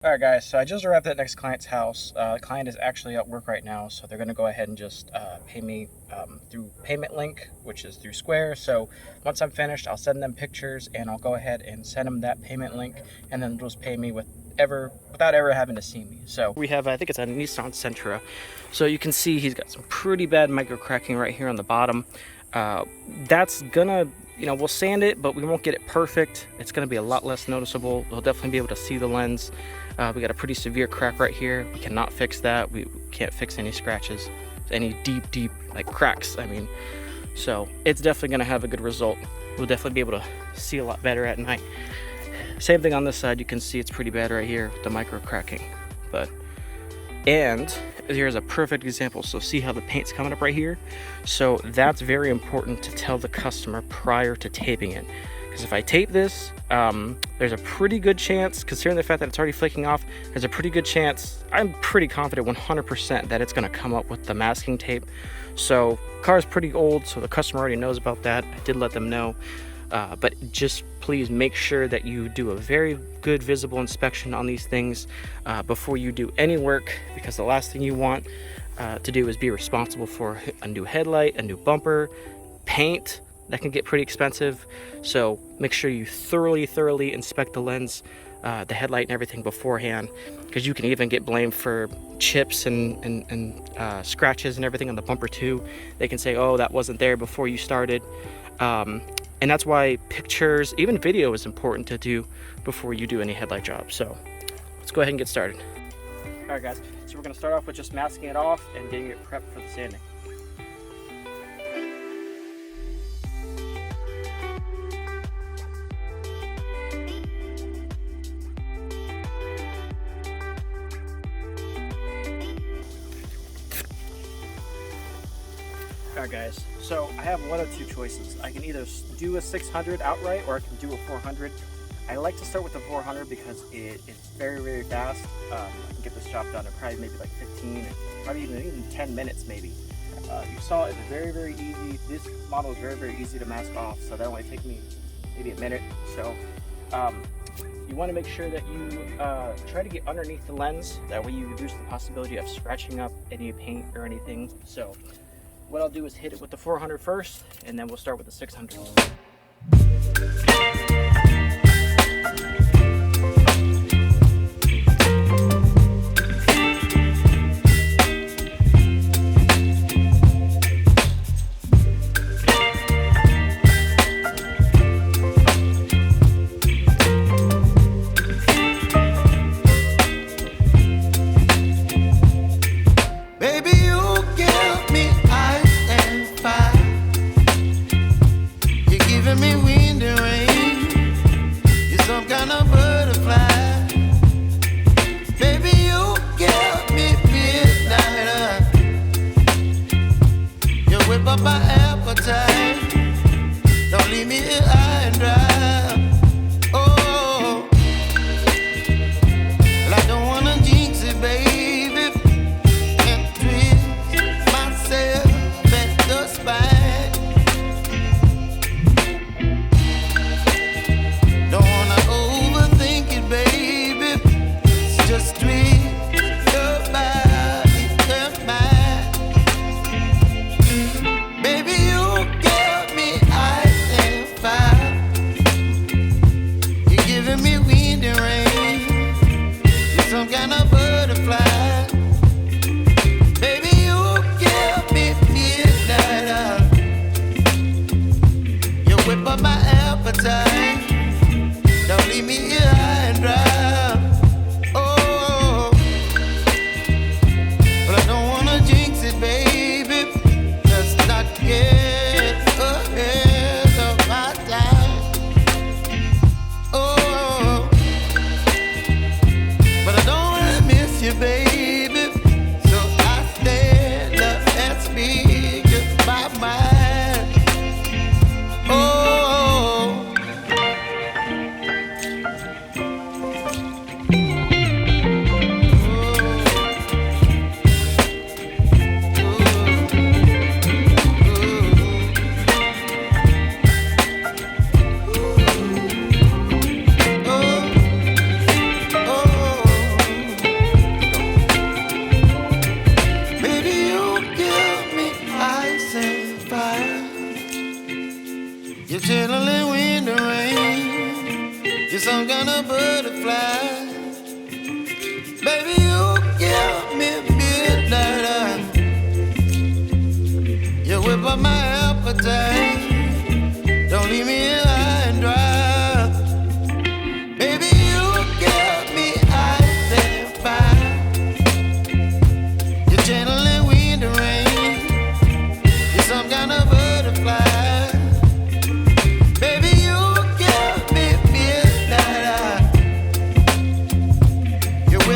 Alright guys, so I just arrived at next client's house. The client is actually at work right now, so they're going to go ahead and just pay me through payment link, which is through Square. So once I'm finished, I'll send them pictures and I'll go ahead and send them that payment link, and then they'll just pay me without ever having to see me. So we have, I think it's a Nissan Sentra. So you can see he's got some pretty bad micro cracking right here on the bottom. That's gonna, we'll sand it, but we won't get it perfect. It's gonna be a lot less noticeable. We'll definitely be able to see the lens. We got a pretty severe crack right here. We cannot fix that. We can't fix any scratches, any deep like cracks. So it's definitely gonna have a good result. We'll definitely be able to see a lot better at night. Same thing on this side. You can see it's pretty bad right here with the micro cracking. And here's a perfect example. So see how the paint's coming up right here? So that's very important to tell the customer prior to taping it. Because if I tape this, there's a pretty good chance, considering the fact that it's already flaking off, there's a pretty good chance, I'm pretty confident 100% that it's gonna come up with the masking tape. So car is pretty old, so the customer already knows about that. I did let them know. But just please make sure that you do a very good visible inspection on these things before you do any work, because the last thing you want to do is be responsible for a new headlight, a new bumper, paint. That can get pretty expensive. So make sure you thoroughly inspect the lens, the headlight and everything beforehand, because you can even get blamed for chips and scratches and everything on the bumper too. They can say, oh, that wasn't there before you started. And that's why pictures, even video, is important to do before you do any headlight job. So let's go ahead and get started. All right guys, so we're gonna start off with just masking it off and getting it prepped for the sanding. Alright guys, so I have one of two choices. I can either do a 600 outright, or I can do a 400. I like to start with the 400 because it's very fast. I can get this job done in probably maybe like 15, probably even 10 minutes maybe. You saw it's very easy. This model is very easy to mask off, so that only take me maybe a minute. So you want to make sure that you try to get underneath the lens. That way you reduce the possibility of scratching up any paint or anything. So what I'll do is hit it with the 400 first, and then we'll start with the 600.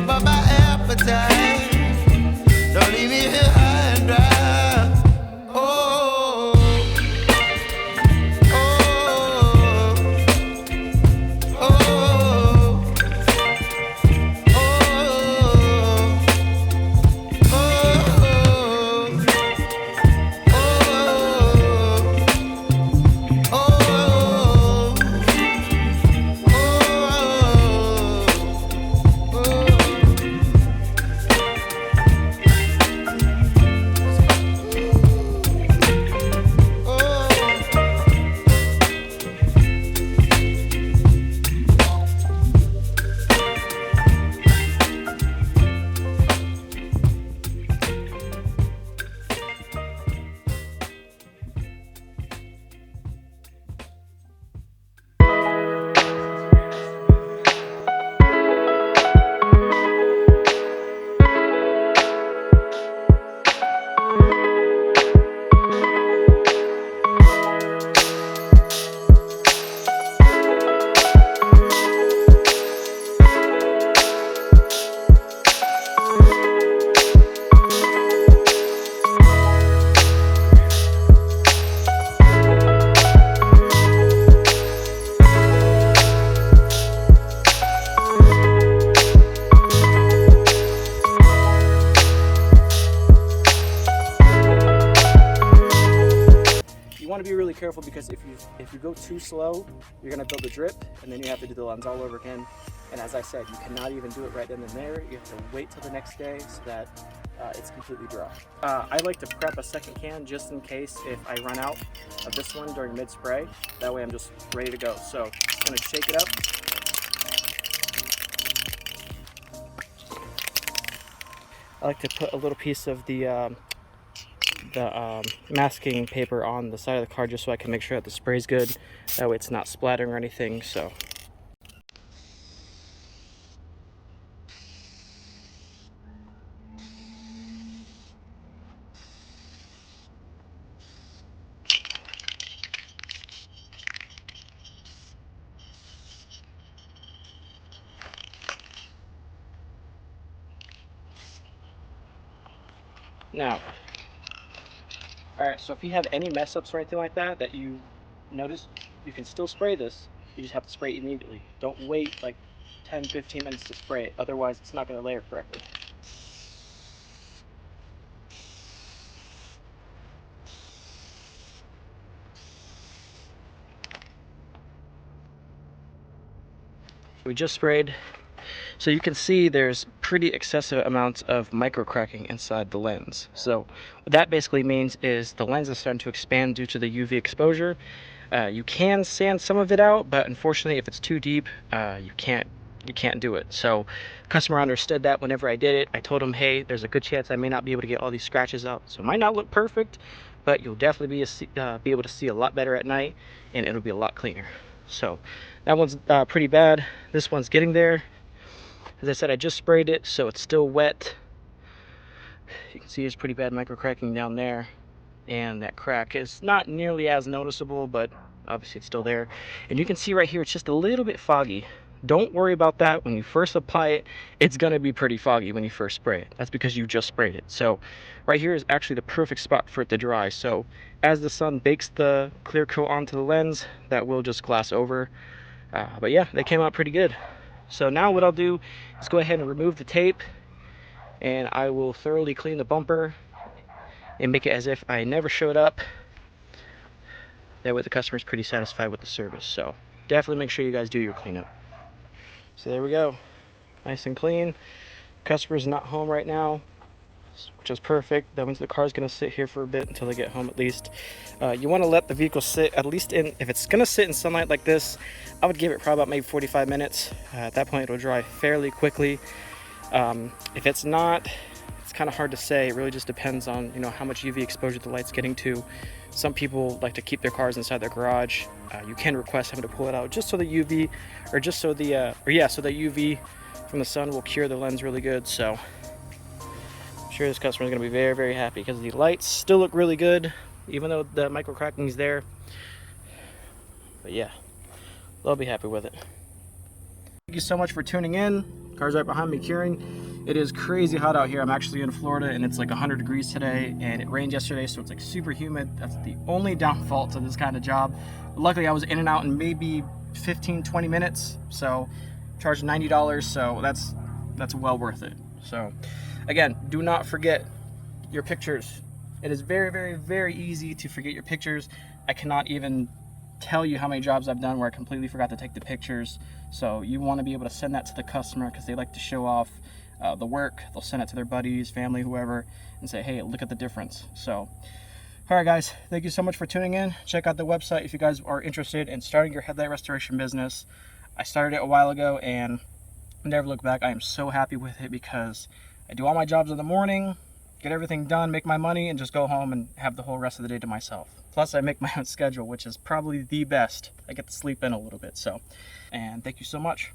wake up my appetite. Don't leave me here high and dry. Oh, oh, oh, oh, want to be really careful, because if you go too slow, you're going to build a drip, and then you have to do the lens all over again. And as I said, you cannot even do it right then and there. You have to wait till the next day so that it's completely dry. I like to prep a second can just in case if I run out of this one during mid-spray. That way I'm just ready to go. So just going to shake it up. I like to put a little piece of the masking paper on the side of the car just so I can make sure that the spray's good. That way it's not splattering or anything. So now, alright, so if you have any mess ups or anything like that you notice, you can still spray this. You just have to spray it immediately. Don't wait like 10-15 minutes to spray it, otherwise it's not going to layer correctly. We just sprayed, so you can see there's pretty excessive amounts of micro cracking inside the lens. So what that basically means is the lens is starting to expand due to the UV exposure. You can sand some of it out, but unfortunately if it's too deep, you can't do it. So customer understood that whenever I did it. I told him, hey, there's a good chance I may not be able to get all these scratches out, so it might not look perfect, but you'll definitely be able to see a lot better at night, and it'll be a lot cleaner. So that one's pretty bad. This one's getting there. As I said, I just sprayed it, so it's still wet. You can see it's pretty bad micro cracking down there, and that crack is not nearly as noticeable, but obviously it's still there. And you can see right here it's just a little bit foggy. Don't worry about that. When you first apply it, it's going to be pretty foggy when you first spray it. That's because you just sprayed it. So right here is actually the perfect spot for it to dry. So as the sun bakes the clear coat onto the lens, that will just glass over. But yeah, they came out pretty good. So now what I'll do is go ahead and remove the tape, and I will thoroughly clean the bumper and make it as if I never showed up. That way the customer's pretty satisfied with the service. So definitely make sure you guys do your cleanup. So there we go, nice and clean. Customer's not home right now, which is perfect. That means the car's gonna sit here for a bit until they get home at least. You wanna let the vehicle sit at least in, if it's gonna sit in sunlight like this, I would give it probably about maybe 45 minutes. At that point it'll dry fairly quickly. If it's not, it's kind of hard to say. It really just depends on, you know, how much UV exposure the light's getting to. Some people like to keep their cars inside their garage. You can request having to pull it out just so the UV, or just so the, so the UV from the sun will cure the lens really good. So I'm sure this customer is going to be very, very happy, because the lights still look really good, even though the micro cracking is there. But yeah, they'll be happy with it. Thank you so much for tuning in. Car's right behind me curing. It is crazy hot out here. I'm actually in Florida and it's like 100 degrees today, and it rained yesterday, so it's like super humid. That's the only downfall to this kind of job. But luckily I was in and out in maybe 15-20 minutes, so charged $90, so that's well worth it. So again, do not forget your pictures. It is very, very, very easy to forget your pictures. I cannot even tell you how many jobs I've done where I completely forgot to take the pictures. So you want to be able to send that to the customer because they like to show off the work. They'll send it to their buddies, family, whoever, and say, hey, look at the difference. So all right, guys, thank you so much for tuning in. Check out the website if you guys are interested in starting your headlight restoration business. I started it a while ago and never look back. I am so happy with it because I do all my jobs in the morning, get everything done, make my money, and just go home and have the whole rest of the day to myself. Plus, I make my own schedule, which is probably the best. I get to sleep in a little bit, so. And thank you so much.